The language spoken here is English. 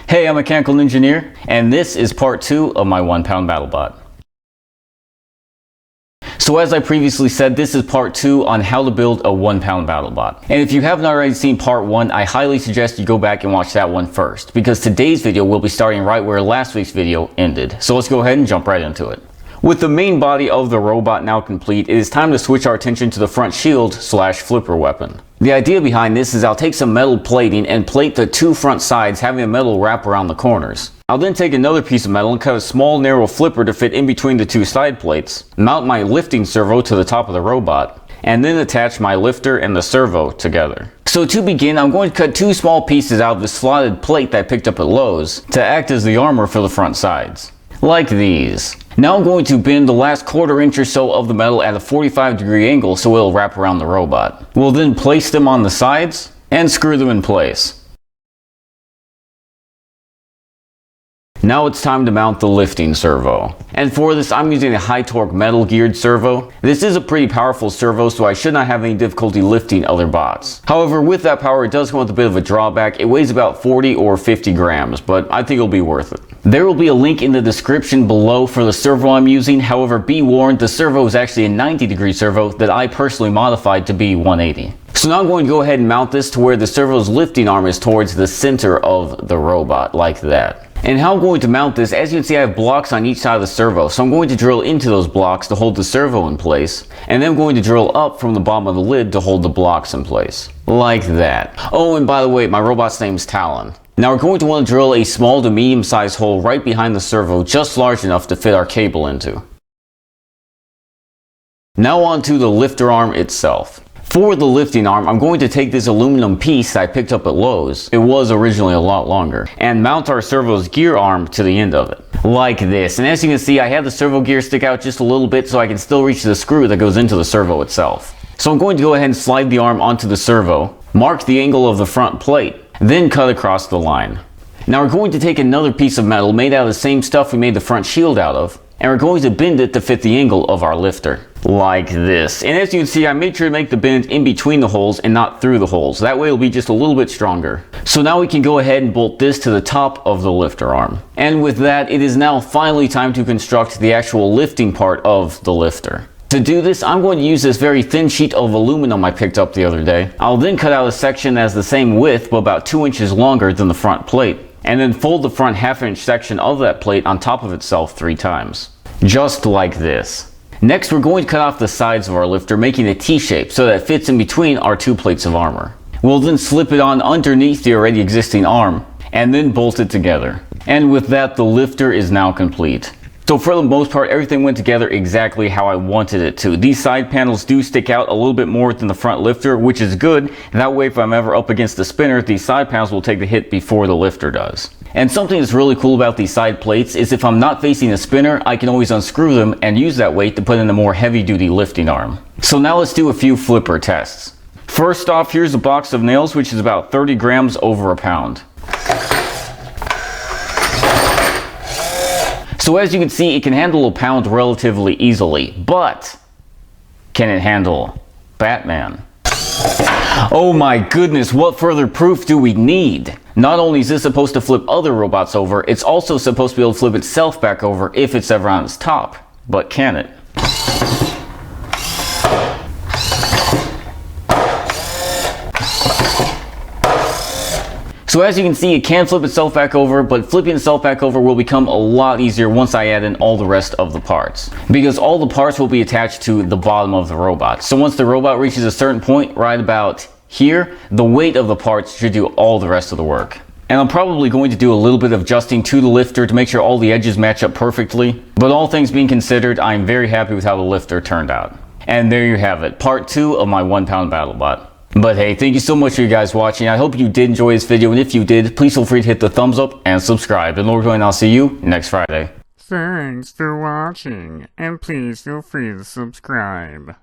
Hey, I'm Mechanical Engineer, and this is part 2 of my 1-pound Battlebot. So as I previously said, this is part 2 on how to build a 1-pound Battlebot. And if you haven't already seen part 1, I highly suggest you go back and watch that one first, because today's video will be starting right where last week's video ended. So let's go ahead and jump right into it. With the main body of the robot now complete, it is time to switch our attention to the front shield / flipper weapon. The idea behind this is I'll take some metal plating and plate the two front sides, having the metal wrap around the corners. I'll then take another piece of metal and cut a small narrow flipper to fit in between the two side plates, mount my lifting servo to the top of the robot, and then attach my lifter and the servo together. So to begin, I'm going to cut two small pieces out of the slotted plate that I picked up at Lowe's to act as the armor for the front sides. Like these. Now I'm going to bend the last 1/4 inch or so of the metal at a 45-degree angle so it'll wrap around the robot. We'll then place them on the sides and screw them in place. Now it's time to mount the lifting servo. And for this, I'm using a high torque metal geared servo. This is a pretty powerful servo, so I should not have any difficulty lifting other bots. However, with that power, it does come with a bit of a drawback. It weighs about 40 or 50 grams, but I think it'll be worth it. There will be a link in the description below for the servo I'm using. However, be warned, the servo is actually a 90-degree servo that I personally modified to be 180. So now I'm going to go ahead and mount this to where the servo's lifting arm is towards the center of the robot, like that. And how I'm going to mount this, as you can see, I have blocks on each side of the servo, so I'm going to drill into those blocks to hold the servo in place, and then I'm going to drill up from the bottom of the lid to hold the blocks in place. Like that. Oh, and by the way, my robot's name is Talon. Now we're going to want to drill a small to medium-sized hole right behind the servo, just large enough to fit our cable into. Now on to the lifter arm itself. For the lifting arm, I'm going to take this aluminum piece that I picked up at Lowe's, it was originally a lot longer, and mount our servo's gear arm to the end of it. Like this. And as you can see, I have the servo gear stick out just a little bit so I can still reach the screw that goes into the servo itself. So I'm going to go ahead and slide the arm onto the servo, mark the angle of the front plate, then cut across the line. Now we're going to take another piece of metal made out of the same stuff we made the front shield out of, and we're going to bend it to fit the angle of our lifter. Like this. And as you can see, I made sure to make the bend in between the holes and not through the holes. That way it'll be just a little bit stronger. So now we can go ahead and bolt this to the top of the lifter arm. And with that, it is now finally time to construct the actual lifting part of the lifter. To do this, I'm going to use this very thin sheet of aluminum I picked up the other day. I'll then cut out a section that's the same width but about 2 inches longer than the front plate, and then fold the front 1/2 inch section of that plate on top of itself 3 times. Just like this. Next, we're going to cut off the sides of our lifter, making a T-shape so that it fits in between our 2 plates of armor. We'll then slip it on underneath the already existing arm, and then bolt it together. And with that, the lifter is now complete. So for the most part, everything went together exactly how I wanted it to. These side panels do stick out a little bit more than the front lifter, which is good. That way, if I'm ever up against the spinner, these side panels will take the hit before the lifter does. And something that's really cool about these side plates is if I'm not facing the spinner, I can always unscrew them and use that weight to put in a more heavy-duty lifting arm. So now let's do a few flipper tests. First off, here's a box of nails, which is about 30 grams over a pound. So as you can see, it can handle a pound relatively easily, but can it handle Batman? Oh my goodness, what further proof do we need? Not only is this supposed to flip other robots over, it's also supposed to be able to flip itself back over if it's ever on its top. But can it? So as you can see, it can flip itself back over, but flipping itself back over will become a lot easier once I add in all the rest of the parts. Because all the parts will be attached to the bottom of the robot. So once the robot reaches a certain point, right about here, the weight of the parts should do all the rest of the work. And I'm probably going to do a little bit of adjusting to the lifter to make sure all the edges match up perfectly. But all things being considered, I'm very happy with how the lifter turned out. And there you have it, part 2 of my 1-pound Battlebot. But hey, thank you so much for you guys watching. I hope you did enjoy this video, and if you did, please feel free to hit the thumbs up and subscribe. And Lord willing, I'll see you next Friday. Thanks for watching, and please feel free to subscribe.